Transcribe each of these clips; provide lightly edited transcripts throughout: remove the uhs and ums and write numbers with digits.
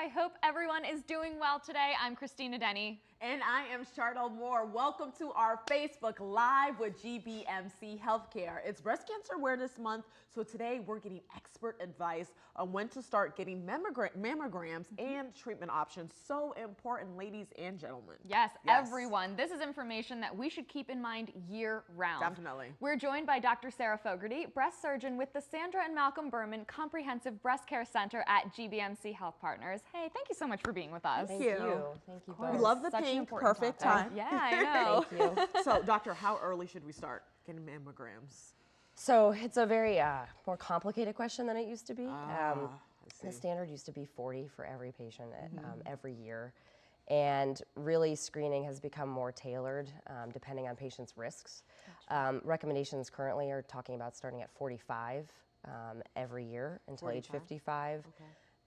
I hope everyone is doing well today. I'm Christina Denny. And I am Chardelle Moore. Welcome to our Facebook Live with GBMC Healthcare. It's Breast Cancer Awareness Month, so today we're getting expert advice on when to start getting mammograms and treatment options. So important, ladies and gentlemen. Yes, everyone. This is information that we should keep in mind year-round. Definitely. We're joined by Dr. Sara Fogarty, breast surgeon with the Sandra and Malcolm Berman Comprehensive Breast Care Center at GBMC Health Partners. Hey, thank you so much for being with us. Thank you. Thank you We both. love the Such an pink, important perfect topic. time. Yeah, I know. Thank you. So, doctor, how early should we start getting mammograms? So it's a very more complicated question than it used to be. I The see. standard used to be 40 for every patient every year. And really screening has become more tailored depending on patients' risks. Recommendations currently are talking about starting at 45 every year until age 55,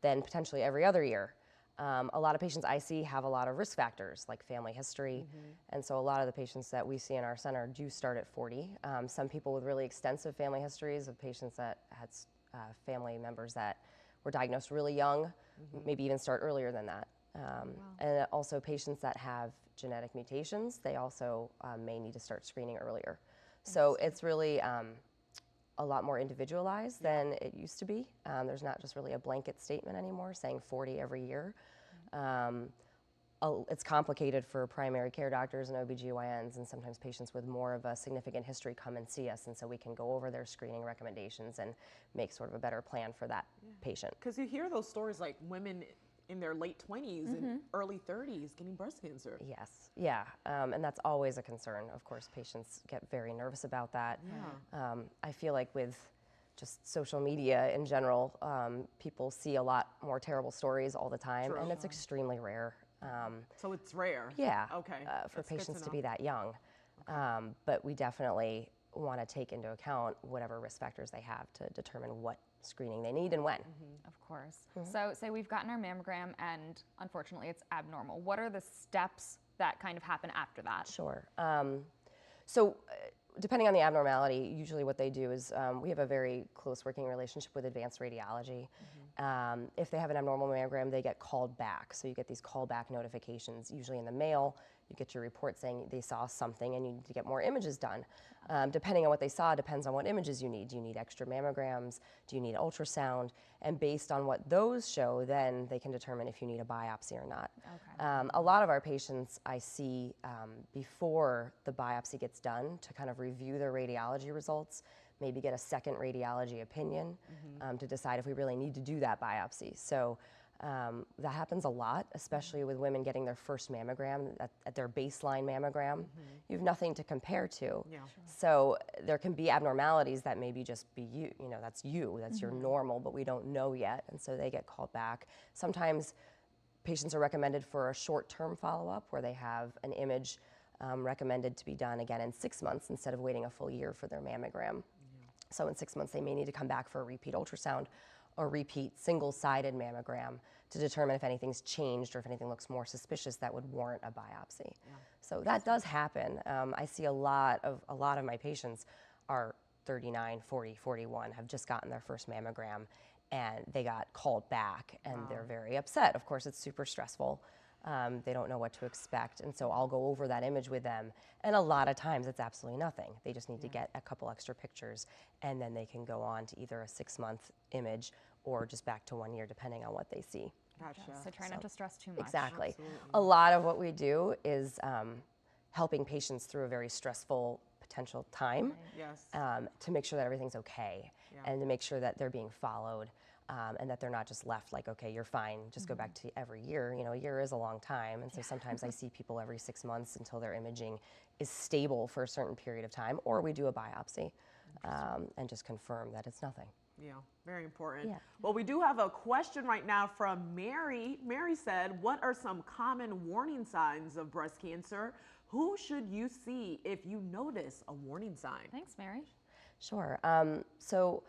then potentially every other year. A lot of patients I see have a lot of risk factors like family history, and so a lot of the patients that we see in our center do start at 40. Some people with really extensive family histories of patients that had family members that were diagnosed really young, maybe even start earlier than that. And also patients that have genetic mutations, they also may need to start screening earlier. So it's really a lot more individualized than it used to be. There's not just really a blanket statement anymore saying 40 every year. It's complicated for primary care doctors and OBGYNs, and sometimes patients with more of a significant history come and see us, and so we can go over their screening recommendations and make sort of a better plan for that patient. Because you hear those stories like women in their late 20s and early 30s getting breast cancer. Yes, yeah, and that's always a concern. Of course, patients get very nervous about that. I feel like with just social media in general, people see a lot more terrible stories all the time, and it's extremely rare. So it's rare? Yeah, okay. for That's good patients to know. be that young. But we definitely want to take into account whatever risk factors they have to determine what screening they need and when. Of course. So say we've gotten our mammogram and unfortunately it's abnormal. What are the steps that kind of happen after that? Sure. So depending on the abnormality, usually what they do is we have a very close working relationship with advanced radiology. If they have an abnormal mammogram, they get called back. So you get these callback notifications, usually in the mail. You get your report saying they saw something and you need to get more images done. Depending on what they saw, depends on what images you need. Do you need extra mammograms? Do you need ultrasound? And based on what those show, then they can determine if you need a biopsy or not. A lot of our patients I see before the biopsy gets done to kind of review their radiology results, maybe get a second radiology opinion to decide if we really need to do that biopsy. So that happens a lot, especially with women getting their first mammogram at their baseline mammogram. You have nothing to compare to. So there can be abnormalities that maybe just be that's your normal, but we don't know yet. And so they get called back. Sometimes patients are recommended for a short-term follow-up where they have an image recommended to be done again in 6 months instead of waiting a full year for their mammogram. So in 6 months, they may need to come back for a repeat ultrasound or repeat single-sided mammogram to determine if anything's changed or if anything looks more suspicious that would warrant a biopsy. So that does happen. I see a lot of my patients are 39, 40, 41, have just gotten their first mammogram, and they got called back, and they're very upset. Of course, it's super stressful. They don't know what to expect, and so I'll go over that image with them, and a lot of times it's absolutely nothing. They just need to get a couple extra pictures, and then they can go on to either a 6-month image or just back to 1 year, depending on what they see. Gotcha. So try not to stress too much. Exactly. Absolutely. A lot of what we do is helping patients through a very stressful potential time to make sure that everything's okay and to make sure that they're being followed. And that they're not just left like, okay, you're fine, just go back to every year. You know, a year is a long time, and so sometimes I see people every 6 months until their imaging is stable for a certain period of time, or we do a biopsy and just confirm that it's nothing. Yeah, very important. Yeah. Well, we do have a question right now from Mary. Mary said, what are some common warning signs of breast cancer? Who should you see if you notice a warning sign? Thanks, Mary. Sure. So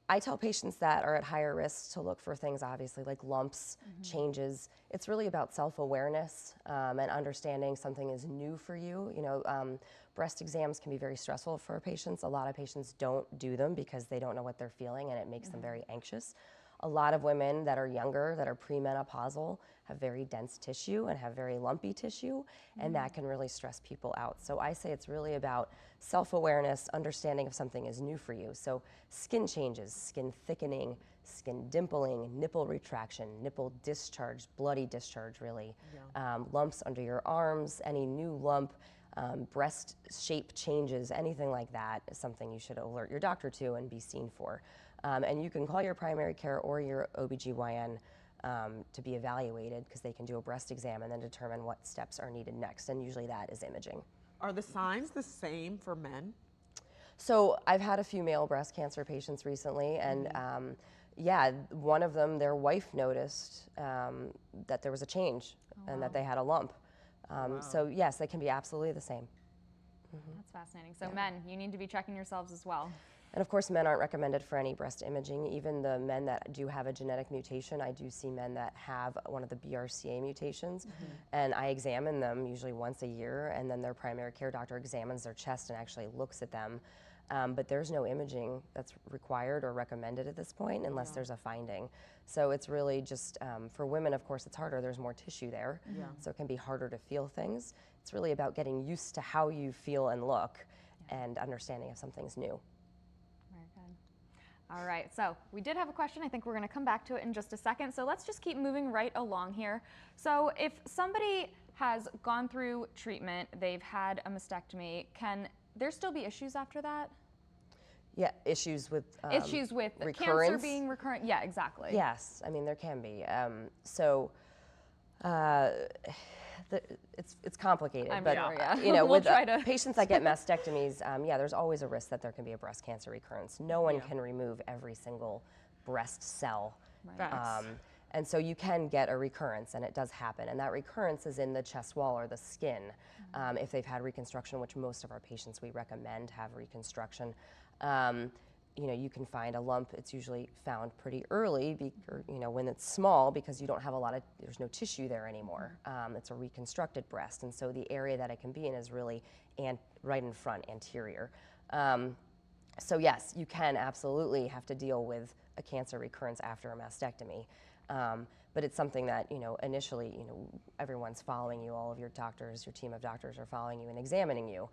I tell patients that are at higher risk to look for things, obviously, like lumps, changes. It's really about self-awareness and understanding something is new for you. You know, breast exams can be very stressful for patients. A lot of patients don't do them because they don't know what they're feeling, and it makes them very anxious. A lot of women that are younger, that are premenopausal, have very dense tissue and have very lumpy tissue, and that can really stress people out. So I say it's really about self-awareness, understanding if something is new for you. So skin changes, skin thickening, skin dimpling, nipple retraction, nipple discharge, bloody discharge really, lumps under your arms, any new lump, breast shape changes, anything like that is something you should alert your doctor to and be seen for. And you can call your primary care or your OBGYN to be evaluated, because they can do a breast exam and then determine what steps are needed next, and usually that is imaging. Are the signs the same for men? So I've had a few male breast cancer patients recently, and yeah, one of them, their wife noticed that there was a change and that they had a lump. So yes, they can be absolutely the same. That's fascinating. So men, you need to be checking yourselves as well. And of course, men aren't recommended for any breast imaging. Even the men that do have a genetic mutation, I do see men that have one of the BRCA mutations, and I examine them usually once a year, and then their primary care doctor examines their chest and actually looks at them. But there's no imaging that's required or recommended at this point unless there's a finding. So it's really just, for women, of course, it's harder. There's more tissue there, so it can be harder to feel things. It's really about getting used to how you feel and look and understanding if something's new. Very good. All right, so we did have a question. I think we're going to come back to it in just a second. So let's just keep moving right along here. So if somebody has gone through treatment, they've had a mastectomy, can there still be issues after that? Yeah, issues with cancer recurrence? being recurrent. Yeah, exactly. Yes, I mean there can be. It's complicated, I'm but sure, yeah. you know, We'll with try to- patients that get mastectomies, yeah, there's always a risk that there can be a breast cancer recurrence. No one can remove every single breast cell. Facts. And so you can get a recurrence, and it does happen. And that recurrence is in the chest wall or the skin. If they've had reconstruction, which most of our patients we recommend have reconstruction, you know, you can find a lump. It's usually found pretty early, or, you know, when it's small, because you don't have there's no tissue there anymore. It's a reconstructed breast, and so the area that it can be in is really right in front, anterior. So yes, you can absolutely have to deal with a cancer recurrence after a mastectomy. But it's something that, you know, initially, you know, everyone's following you, all of your doctors, your team of doctors are following you and examining you.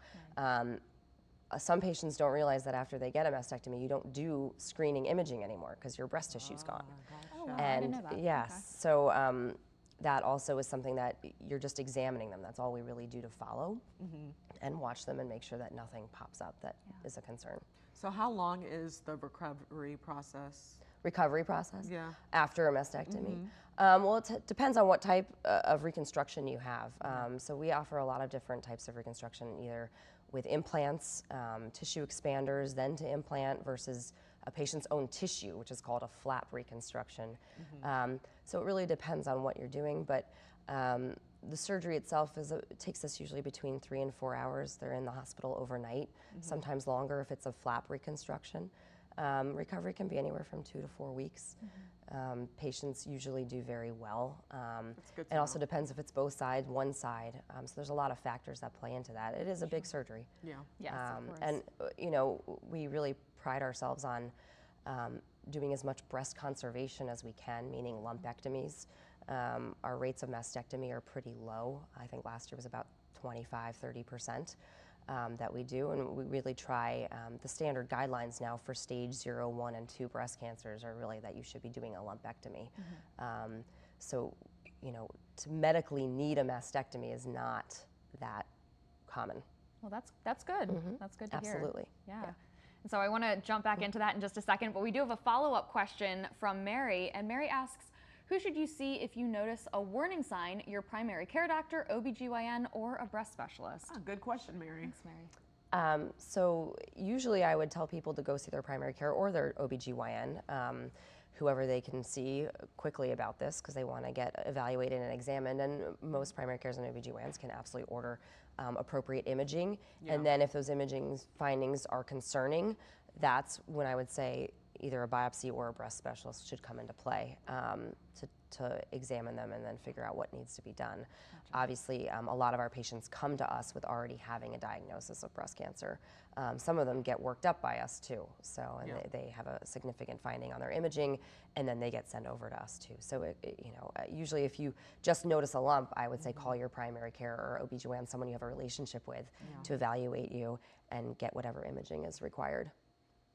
Some patients don't realize that after they get a mastectomy, you don't do screening imaging anymore because your breast tissue's gone. Oh, wow, I And didn't know that. yes, Okay. so that also is something that you're just examining them. That's all we really do to follow and watch them and make sure that nothing pops up that is a concern. So how long is the recovery process? Recovery process Yeah. after a mastectomy? Well, it depends on what type of reconstruction you have. So we offer a lot of different types of reconstruction, either with implants, tissue expanders, then to implant, versus a patient's own tissue, which is called a flap reconstruction. So it really depends on what you're doing, but the surgery itself takes us usually between 3 and 4 hours. They're in the hospital overnight, sometimes longer if it's a flap reconstruction. Recovery can be anywhere from 2 to 4 weeks. Patients usually do very well. That's good to It also know. depends if it's both sides, one side. So there's a lot of factors that play into that. It is a big surgery. Yeah. Yes, of course. And, you know, we really pride ourselves on doing as much breast conservation as we can, meaning lumpectomies. Our rates of mastectomy are pretty low. I think last year was about 25–30%. That we do, and we really try, the standard guidelines now for stage 0, 1, and 2 breast cancers are really that you should be doing a lumpectomy. So, you know, to medically need a mastectomy is not that common. Well, that's good. That's good to hear. Absolutely. Yeah. And so I want to jump back into that in just a second, but we do have a follow-up question from Mary, and Mary asks, who should you see if you notice a warning sign, your primary care doctor, OBGYN, or a breast specialist? Ah, good question, Mary. Thanks, Mary. So usually I would tell people to go see their primary care or their OBGYN, whoever they can see quickly about this, because they want to get evaluated and examined. And most primary cares and OBGYNs can absolutely order appropriate imaging. And then if those imaging findings are concerning, that's when I would say either a biopsy or a breast specialist should come into play to examine them and then figure out what needs to be done. Obviously, a lot of our patients come to us with already having a diagnosis of breast cancer. Some of them get worked up by us too, so and they have a significant finding on their imaging, and then they get sent over to us too. So usually if you just notice a lump, I would say call your primary care or OB/GYN, someone you have a relationship with, to evaluate you and get whatever imaging is required.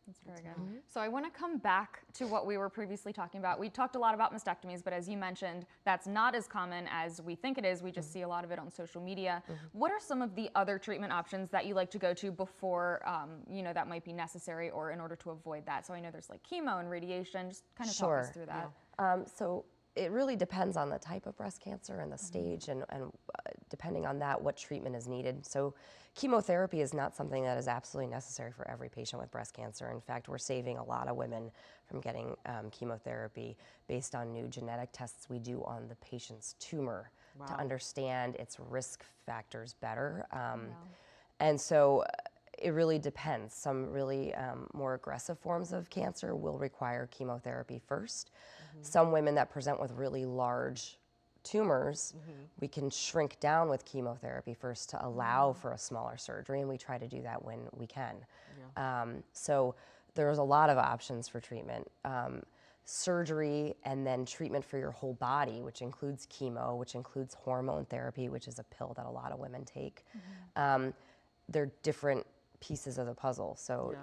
That's very good. So I want to come back to what we were previously talking about. We talked a lot about mastectomies, but as you mentioned, that's not as common as we think it is. We just see a lot of it on social media. What are some of the other treatment options that you like to go to before, that might be necessary or in order to avoid that? So I know there's like chemo and radiation. Just kind of talk us through that. So it really depends on the type of breast cancer and the stage, and depending on that, what treatment is needed. So chemotherapy is not something that is absolutely necessary for every patient with breast cancer. In fact, we're saving a lot of women from getting chemotherapy based on new genetic tests we do on the patient's tumor to understand its risk factors better. And so it really depends. Some really more aggressive forms of cancer will require chemotherapy first. Some women that present with really large tumors, we can shrink down with chemotherapy first to allow for a smaller surgery, and we try to do that when we can. So there's a lot of options for treatment. Surgery and then treatment for your whole body, which includes chemo, which includes hormone therapy, which is a pill that a lot of women take. They're different pieces of the puzzle. So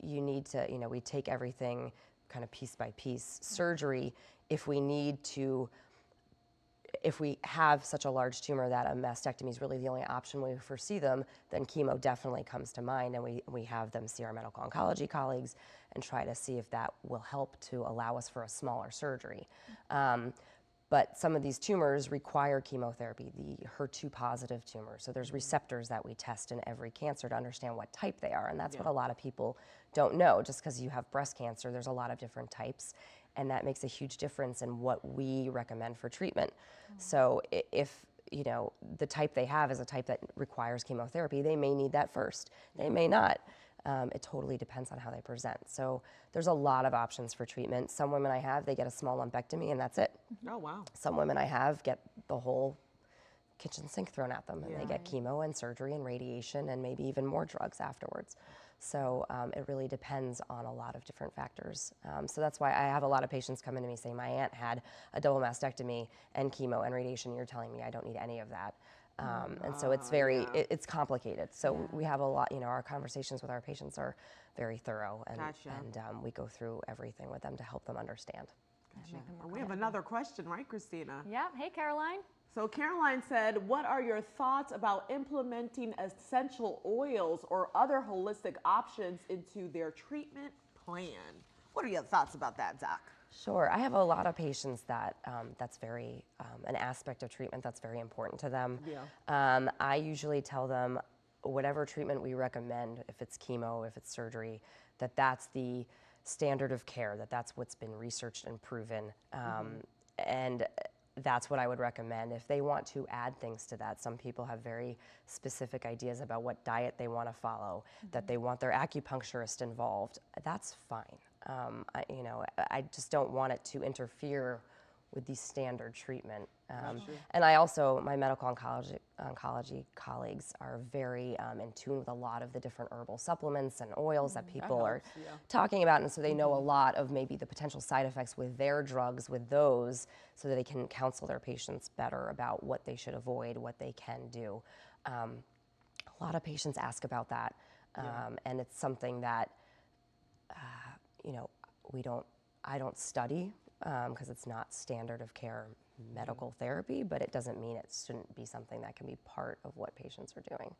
you need to, we take everything kind of piece by piece. Surgery, if we have such a large tumor that a mastectomy is really the only option when we foresee them, then chemo definitely comes to mind, and we have them see our medical oncology colleagues and try to see if that will help to allow us for a smaller surgery. But some of these tumors require chemotherapy, the HER2 positive tumors. So there's receptors that we test in every cancer to understand what type they are. And that's what a lot of people don't know. Just because you have breast cancer, there's a lot of different types. And that makes a huge difference in what we recommend for treatment. So if the type they have is a type that requires chemotherapy, they may need that first. They may not. It totally depends on how they present. So there's a lot of options for treatment. Some women I have, they get a small lumpectomy and that's it. Oh, wow. Some women I have get the whole kitchen sink thrown at them, and they get chemo and surgery and radiation and maybe even more drugs afterwards. So it really depends on a lot of different factors. So that's why I have a lot of patients come in to me saying, my aunt had a double mastectomy and chemo and radiation. You're telling me I don't need any of that. And so it's very, it's complicated. So we have a lot, our conversations with our patients are very thorough, and, and we go through everything with them to help them understand. We have another question, right, Christina? Yeah. Hey, Caroline. So Caroline said, what are your thoughts about implementing essential oils or other holistic options into their treatment plan? What are your thoughts about that, Doc? Sure. I have a lot of patients that that's very, an aspect of treatment that's very important to them. I usually tell them whatever treatment we recommend, if it's chemo, if it's surgery, that's the standard of care, that's what's been researched and proven. And that's what I would recommend. If they want to add things to that, some people have very specific ideas about what diet they want to follow, that they want their acupuncturist involved. That's fine. I just don't want it to interfere with the standard treatment. And I also, my medical oncology colleagues are very in tune with a lot of the different herbal supplements and oils that people are talking about. And so they know a lot of maybe the potential side effects with their drugs, with those, so that they can counsel their patients better about what they should avoid, what they can do. A lot of patients ask about that. And it's something that, I don't study because it's not standard of care medical therapy, but it doesn't mean it shouldn't be something that can be part of what patients are doing.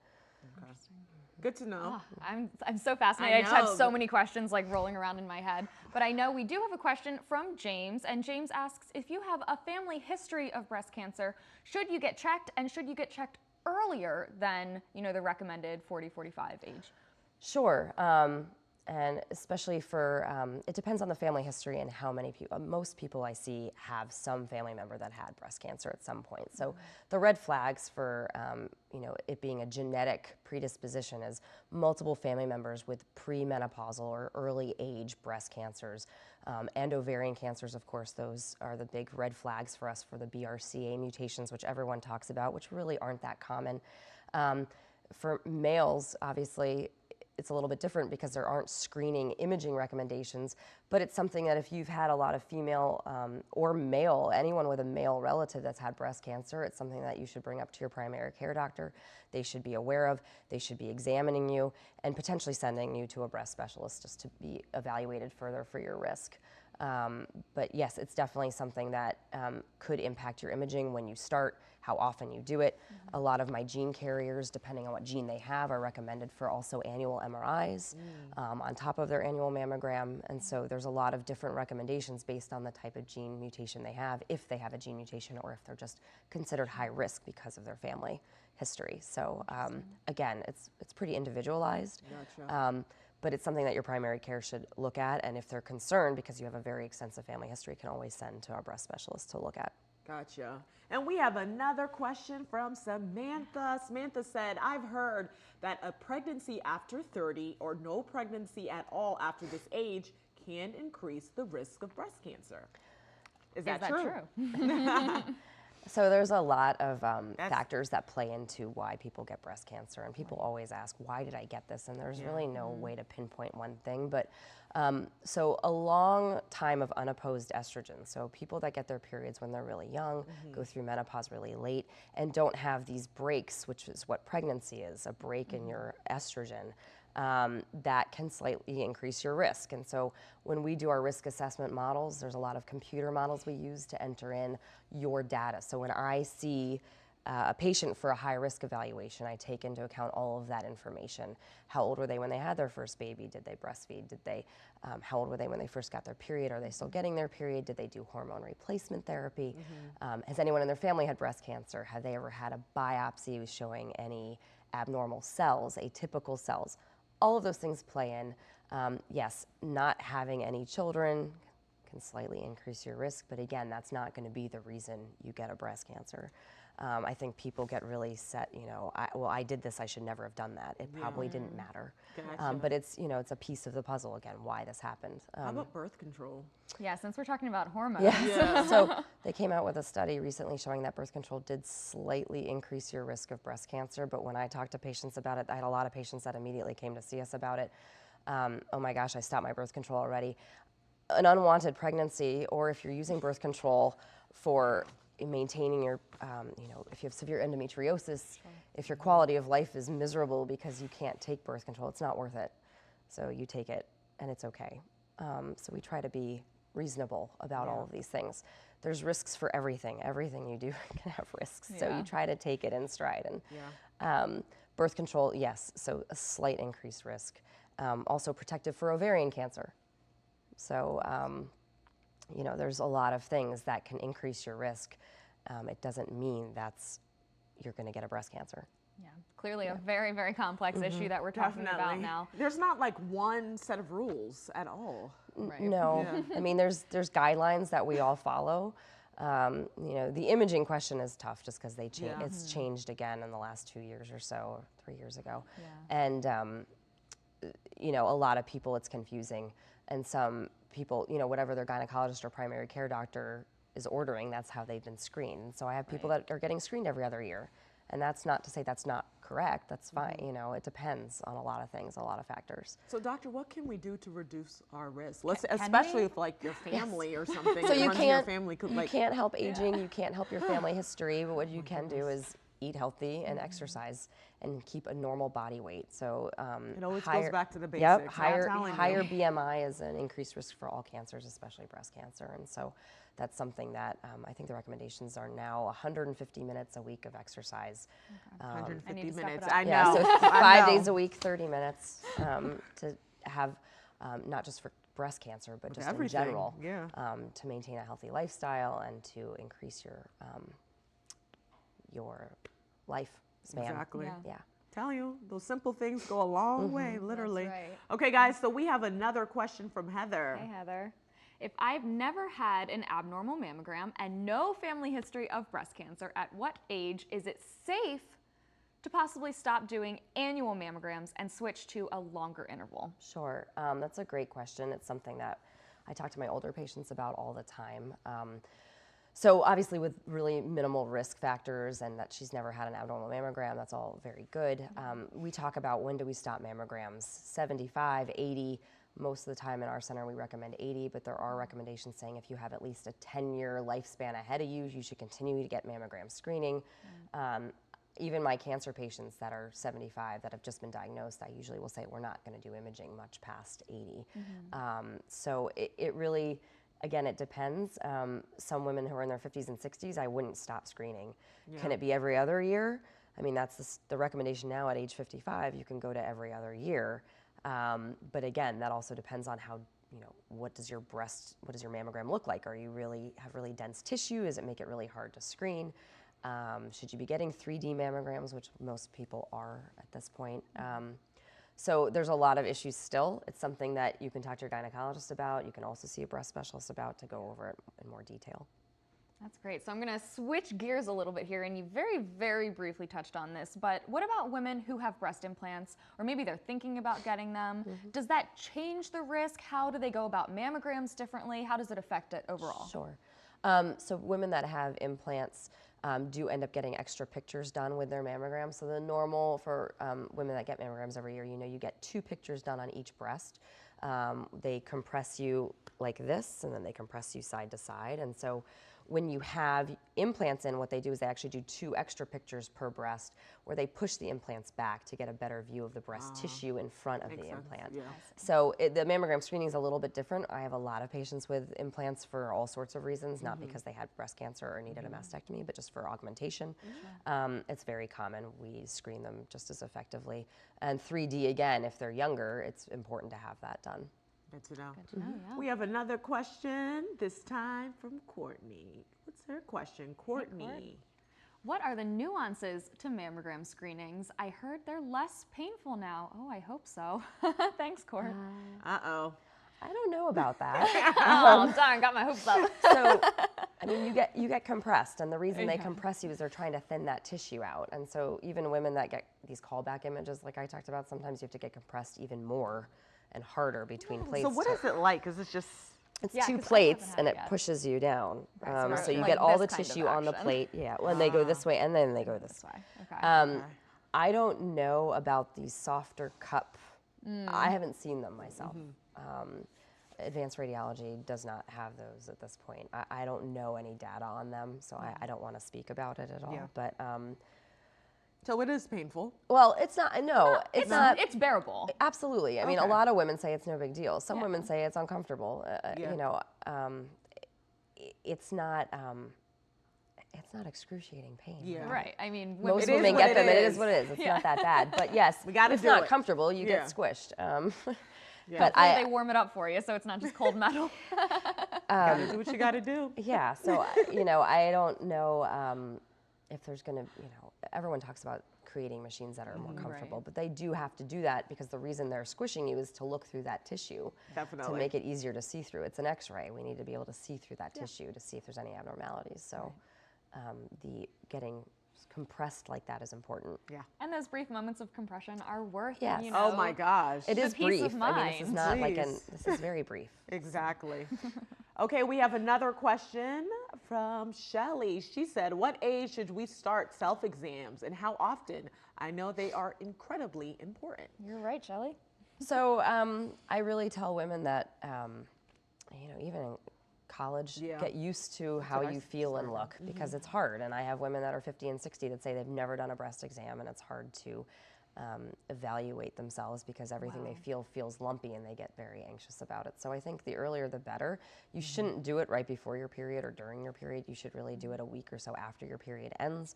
Good to know. I'm so fascinated. I just have so many questions like rolling around in my head. But I know we do have a question from James, and James asks, if you have a family history of breast cancer, should you get checked, and should you get checked earlier than the recommended 40-45 age? Sure. and especially for, it depends on the family history and how many people, most people I see have some family member that had breast cancer at some point. So the red flags for, it being a genetic predisposition is multiple family members with premenopausal or early age breast cancers, and ovarian cancers, of course. Those are the big red flags for us for the BRCA mutations, which everyone talks about, which really aren't that common. For males, obviously, it's a little bit different because there aren't screening imaging recommendations, but it's something that if you've had a lot of female or male, anyone with a male relative that's had breast cancer, it's something that you should bring up to your primary care doctor. They should be aware of, they should be examining you and potentially sending you to a breast specialist just to be evaluated further for your risk. But yes, it's definitely something that could impact your imaging when you start, how often you do it. A lot of my gene carriers, depending on what gene they have, are recommended for also annual MRIs on top of their annual mammogram. And so there's a lot of different recommendations based on the type of gene mutation they have, if they have a gene mutation or if they're just considered high risk because of their family history. So again, it's pretty individualized. Gotcha. But it's something that your primary care should look at, and if they're concerned because you have a very extensive family history, can always send to our breast specialist to look at. Gotcha. And we have another question from Samantha. Samantha said, I've heard that a pregnancy after 30 or no pregnancy at all after this age can increase the risk of breast cancer. Is that true? So there's a lot of factors that play into why people get breast cancer, and people always ask, why did I get this? And there's really no way to pinpoint one thing, but so a long time of unopposed estrogen, so people that get their periods when they're really young, go through menopause really late, and don't have these breaks, which is what pregnancy is, a break in your estrogen, that can slightly increase your risk. And so when we do our risk assessment models, there's a lot of computer models we use to enter in your data. So when I see a patient for a high risk evaluation, I take into account all of that information. How old were they when they had their first baby? Did they breastfeed? Did they, how old were they when they first got their period? Are they still getting their period? Did they do hormone replacement therapy? Has anyone in their family had breast cancer? Have they ever had a biopsy showing any abnormal cells, atypical cells? All of those things play in. Yes, not having any children can slightly increase your risk, but again, that's not going to be the reason you get a breast cancer. I think people get really set, I did this, I should never have done that. It probably didn't matter. Gotcha. But it's, it's a piece of the puzzle, again, why this happened. How about birth control? Yeah, since we're talking about hormones. Yeah. So they came out with a study recently showing that birth control did slightly increase your risk of breast cancer, but when I talked to patients about it, I had a lot of patients that immediately came to see us about it. Oh my gosh, I stopped my birth control already. An unwanted pregnancy, or if you're using birth control for maintaining your, if you have severe endometriosis, if your quality of life is miserable because you can't take birth control, it's not worth it. So you take it and it's okay. So we try to be reasonable about all of these things. There's risks for everything. Everything you do can have risks. So you try to take it in stride. And birth control, yes, so a slight increased risk. Also protective for ovarian cancer. So, there's a lot of things that can increase your risk. It doesn't mean you're going to get a breast cancer. Yeah, clearly a very, very complex issue that we're talking about now. There's not like one set of rules at all. Right. No, I mean, there's guidelines that we all follow. The imaging question is tough just because it's changed again in the last 2 years or so, or 3 years ago. Yeah. And, a lot of people, it's confusing. And some people, whatever their gynecologist or primary care doctor is ordering, that's how they've been screened. So I have people that are getting screened every other year. And that's not to say that's not correct. That's fine. It depends on a lot of things, a lot of factors. So, doctor, what can we do to reduce our risk? Especially if, like, your family or something. So you can't help aging. You can't help your family history. But what you can do is eat healthy and exercise and keep a normal body weight. So it always goes back to the basics. Yep, higher BMI is an increased risk for all cancers, especially breast cancer. And so that's something that I think the recommendations are now 150 minutes a week of exercise. 150 minutes, I know. Yeah, so 5 days a week, 30 minutes to have, not just for breast cancer, but just in general, to maintain a healthy lifestyle and to increase your life span. Exactly. Yeah. Tell you, those simple things go a long way, literally. That's right. Okay, guys, so we have another question from Heather. Hey, Heather. If I've never had an abnormal mammogram and no family history of breast cancer, at what age is it safe to possibly stop doing annual mammograms and switch to a longer interval? Sure, that's a great question. It's something that I talk to my older patients about all the time. So obviously with really minimal risk factors and that she's never had an abnormal mammogram, that's all very good. We talk about when do we stop mammograms, 75, 80. Most of the time in our center we recommend 80, but there are recommendations saying if you have at least a 10-year lifespan ahead of you, you should continue to get mammogram screening. Even my cancer patients that are 75 that have just been diagnosed, I usually will say we're not going to do imaging much past 80. So it really, again, it depends. Some women who are in their 50s and 60s, I wouldn't stop screening. Can it be every other year? I mean, that's the recommendation now at age 55, you can go to every other year. But again, that also depends on how, what does your mammogram look like? Are you have really dense tissue? Does it make it really hard to screen? Should you be getting 3D mammograms, which most people are at this point? So there's a lot of issues still. It's something that you can talk to your gynecologist about. You can also see a breast specialist about to go over it in more detail. That's great. So I'm going to switch gears a little bit here, and you very, very briefly touched on this, but what about women who have breast implants, or maybe they're thinking about getting them? Does that change the risk? How do they go about mammograms differently? How does it affect it overall? Sure. So women that have implants do end up getting extra pictures done with their mammogram. So the normal for women that get mammograms every year, you get 2 pictures done on each breast. They compress you like this, and then they compress you side to side. And so when you have implants in, what they do is they actually do 2 extra pictures per breast where they push the implants back to get a better view of the breast tissue in front of the implant. Yeah. So the mammogram screening is a little bit different. I have a lot of patients with implants for all sorts of reasons, not because they had breast cancer or needed a mastectomy, but just for augmentation. It's very common. We screen them just as effectively. And 3D, again, if they're younger, it's important to have that done. Good to know. Good to know, yeah. We have another question, this time from Courtney. What's her question? Courtney. What are the nuances to mammogram screenings? I heard they're less painful now. Oh, I hope so. Thanks, Court. Uh-oh. I don't know about that. Oh, darn, got my hopes up. So, I mean, you get compressed, and the reason they compress you is they're trying to thin that tissue out. And so even women that get these callback images like I talked about, sometimes you have to get compressed even more and harder between plates. So what is it like? Is it just... It's Yeah, two 'cause I plates, haven't had and it it yet. pushes you down. Right, So you like get all the this kind of tissue on the action. plate. Yeah, when they go this way, and then they go this way. Okay. I don't know about these softer cup. I haven't seen them myself. Advanced radiology does not have those at this point. I don't know any data on them, so I don't want to speak about it at all. Yeah. But So it is painful. well, it's not. No, it's not. It's bearable. Absolutely. I mean, a Okay. lot of women say it's no big deal. Some Yeah. women say it's uncomfortable. Yeah. You know, it's not. It's not excruciating pain. Yeah. Right. I mean, Most It is women what get it them, and it is. is what it is. It's Yeah. not that bad. But yes, We gotta it's do not it. comfortable. You Yeah. get squished. Yeah. But Hopefully they warm it up for you, so it's not just cold metal. Gotta do what you gotta do. yeah. So you know, I don't know if there's gonna. You know, everyone talks about creating machines that are more comfortable, Right. but they do have to do that because the reason they're squishing you is to look through that tissue. Definitely. To make it easier to see through. It's an X-ray. We need to be able to see through that tissue to see if there's any abnormalities. So the getting compressed like that is important. Yeah. And those brief moments of compression are worth, Yes. you know. Oh my gosh. It The is peace brief. of I mean, this is mind. not like Jeez. this is very brief. Exactly. Okay, we have another question from Shelly. She said, what age should we start self-exams and how often? I know they are incredibly important. You're right, Shelley. So I really tell women that, you know, even in college, Yeah. get used to how what I you feel and started. look because it's hard. And I have women that are 50 and 60 that say they've never done a breast exam, and it's hard to evaluate themselves because everything they feel feels lumpy, and they get very anxious about it. So I think the earlier the better. You shouldn't do it right before your period or during your period. You should really do it a week or so after your period ends.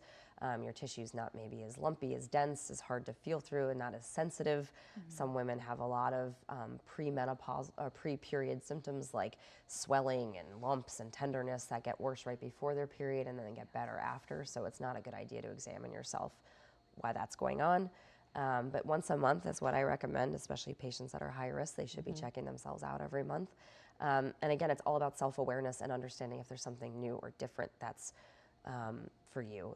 Your tissue's not maybe as lumpy, as dense, as hard to feel through, and not as sensitive. Some women have a lot of pre-menopause or pre-period symptoms like swelling and lumps and tenderness that get worse right before their period and then get better after. So it's not a good idea to examine yourself while that's going on. But once a month is what I recommend, especially patients that are high risk. They should be checking themselves out every month. And again, it's all about self-awareness and understanding if there's something new or different that's for you.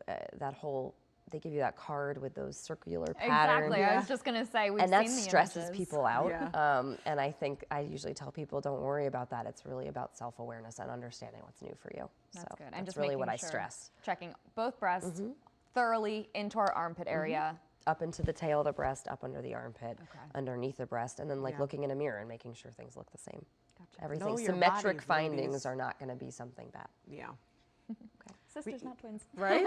They give you that card with those circular patterns. Exactly. I was just going to say, we've and that seen the stresses images. people out. Yeah. And I think I usually tell people, don't worry about that. It's really about self-awareness and understanding what's new for you. That's so good. And that's just really making what I sure, stress. checking both breasts thoroughly into our armpit area. Up into the tail of the breast, up under the armpit, Okay. underneath the breast, and then Yeah. looking in a mirror and making sure things look the same. Gotcha. Everything. Know your Symmetric bodies, findings ladies. are not going to be something bad. Yeah. Okay. Sisters, not twins. Right?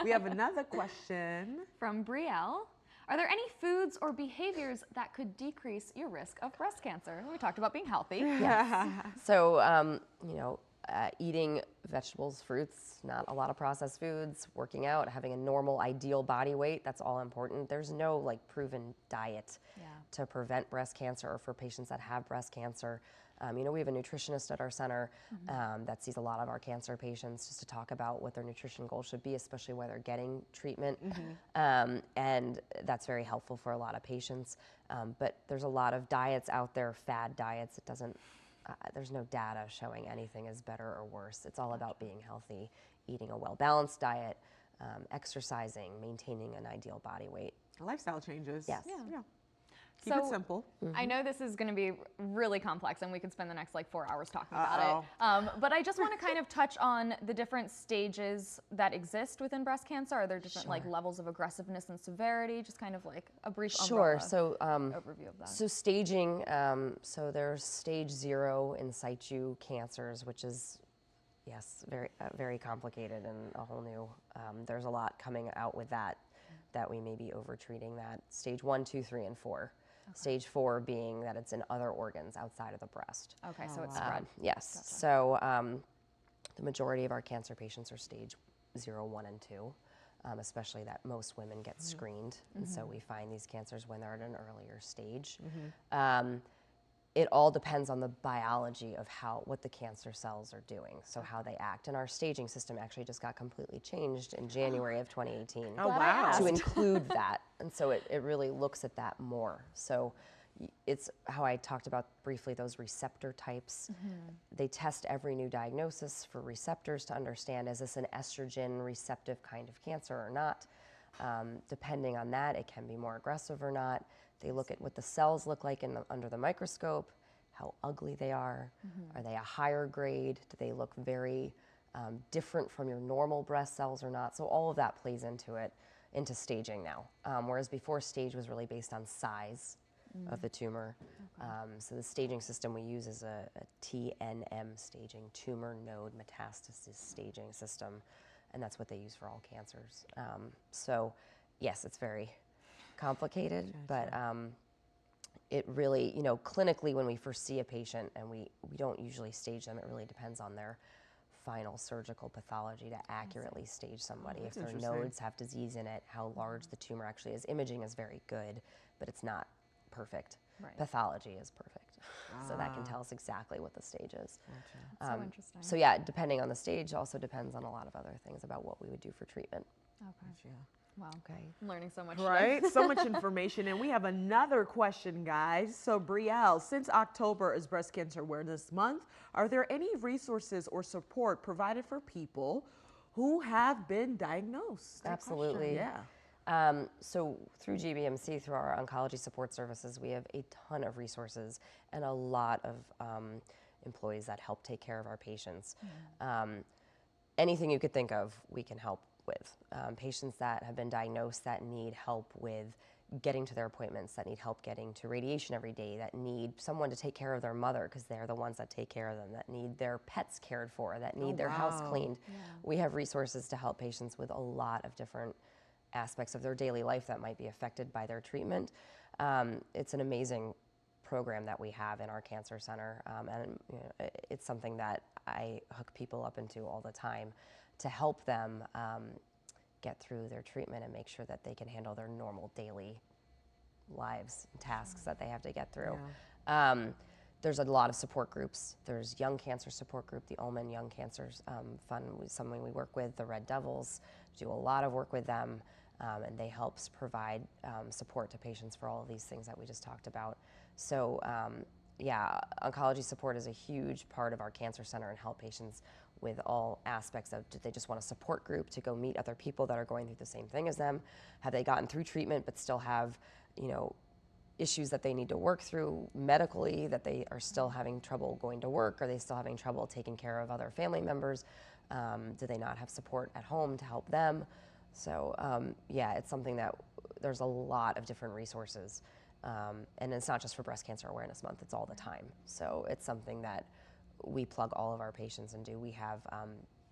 We have another question. From Brielle. Are there any foods or behaviors that could decrease your risk of breast cancer? We talked about being healthy. So, eating vegetables, fruits, not a lot of processed foods, working out, having a normal, ideal body weight, that's all important. There's no proven diet to prevent breast cancer or for patients that have breast cancer. We have a nutritionist at our center that sees a lot of our cancer patients just to talk about what their nutrition goals should be, especially where they're getting treatment. And that's very helpful for a lot of patients. But there's a lot of diets out there, fad diets. It doesn't, there's no data showing anything is better or worse. It's all about being healthy, eating a well-balanced diet, exercising, maintaining an ideal body weight. Lifestyle changes. Yes. Yeah. Keep it simple. I know this is going to be really complex, and we could spend the next 4 hours talking about it. But I just want to kind of touch on the different stages that exist within breast cancer. Are there different levels of aggressiveness and severity? Just kind of a brief Sure. So overview of that. So staging. So there's stage 0 in situ cancers, which is very complicated and a whole new. There's a lot coming out with that we may be over-treating that. Stage 1, 2, 3, and 4. Okay. Stage 4 being that it's in other organs outside of the breast. Okay, so it's spread. Yes. Gotcha. So the majority of our cancer patients are stage 0, 1, and 2, especially that most women get screened. And so we find these cancers when they're at an earlier stage. It all depends on the biology of what the cancer cells are doing, so how they act. And our staging system actually just got completely changed in January of 2018 Oh, wow. to include that. And so it really looks at that more. So it's how I talked about briefly those receptor types. They test every new diagnosis for receptors to understand, is this an estrogen receptive kind of cancer or not? Depending on that, it can be more aggressive or not. They look at what the cells look like under the microscope, how ugly they are. Are they a higher grade? Do they look very different from your normal breast cells or not? So all of that plays into staging now. Whereas before, stage was really based on size of the tumor. So the staging system we use is a TNM staging, tumor node metastasis staging system. And that's what they use for all cancers. So yes, it's very complicated, but it really, clinically when we first see a patient, and we don't usually stage them, it really depends on their final surgical pathology to accurately stage somebody. If their nodes have disease in it, how large the tumor actually is. Imaging is very good, but it's not perfect. Right. Pathology is perfect. So that can tell us exactly what the stage is. So interesting. So yeah, depending on the stage also depends on a lot of other things about what we would do for treatment. Okay. Wow. Okay. I'm learning so much today. Right? So much information. And we have another question, guys. So, Brielle, since October is Breast Cancer Awareness Month, are there any resources or support provided for people who have been diagnosed? Absolutely. Yeah. So through GBMC, through our oncology support services, we have a ton of resources and a lot of employees that help take care of our patients. Anything you could think of, we can help with. Patients that have been diagnosed that need help with getting to their appointments, that need help getting to radiation every day, that need someone to take care of their mother because they're the ones that take care of them, that need their pets cared for, that need their house cleaned. We have resources to help patients with a lot of different aspects of their daily life that might be affected by their treatment. It's an amazing program that we have in our cancer center, and it's something that I hook people up into all the time to help them get through their treatment and make sure that they can handle their normal daily lives and tasks that they have to get through. There's a lot of support groups. There's Young Cancer Support Group, the Ullman Young Cancer Fund, someone we work with, the Red Devils, do a lot of work with them. and they help provide support to patients for all of these things that we just talked about. So yeah, oncology support is a huge part of our cancer center and help patients with all aspects of, do they just want a support group to go meet other people that are going through the same thing as them? Have they gotten through treatment but still have, you know, issues that they need to work through medically, that they are still having trouble going to work? Are they still having trouble taking care of other family members? Do they not have support at home to help them? So yeah, it's something that there's a lot of different resources. And it's not just for Breast Cancer Awareness Month, it's all the time. So it's something that we plug all of our patients into. We have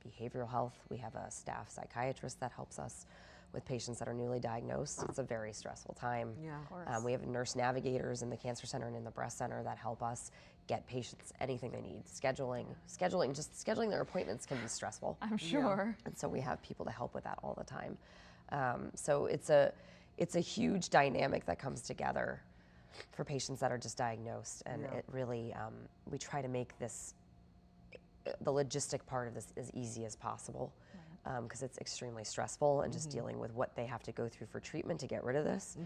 behavioral health, we have a staff psychiatrist that helps us with patients that are newly diagnosed. It's a very stressful time. Yeah. Of course. We have nurse navigators in the cancer center and in the breast center that help us get patients anything they need. Just scheduling their appointments can be stressful. I'm sure. And so we have people to help with that all the time. So it's a huge dynamic that comes together for patients that are just diagnosed, and it really, we try to make this, the logistic part of this, as easy as possible, because it's extremely stressful, and just dealing with what they have to go through for treatment to get rid of this,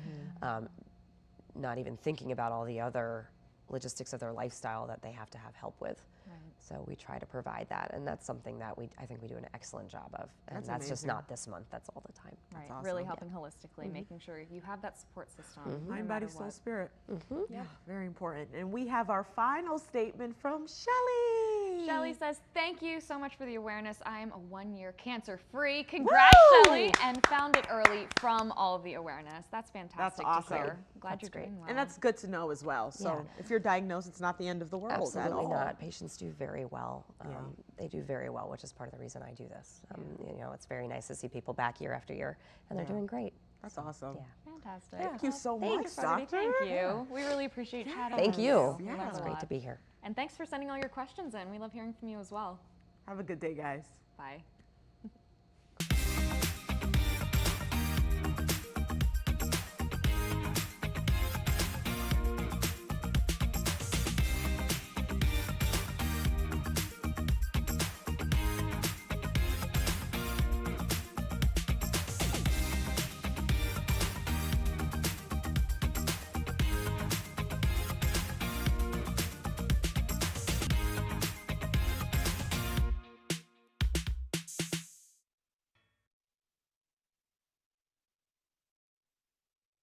not even thinking about all the other logistics of their lifestyle that they have to have help with. Right. So we try to provide that, and that's something that I think we do an excellent job of. And That's that's just amazing. not this month, that's all the time. Right. awesome. Really helping holistically, making sure you have that support system. no Mind, matter body, soul, what. spirit. Mhm. Yeah, very important. And we have our final statement from Shelly. Shelly says, thank you so much for the awareness. I am a 1-year cancer-free. Congrats, Woo! Shelly, and found it early from all of the awareness. That's fantastic awesome. to hear. Glad That's you're great. doing well. And that's good to know as well. So Yeah. if you're diagnosed, it's not the end of the world at Absolutely all. not. Patients do very well. Yeah. They do very well, which is part of the reason I do this. You know, it's very nice to see people back year after year, and they're doing great. That's awesome. Yeah. Fantastic. Thank you so Thanks, much, Fogarty. Doctor. Thank you. We really appreciate chatting Thank with you. We Yeah. learned It's a great lot. to be here. And thanks for sending all your questions in. We love hearing from you as well. Have a good day, guys. Bye.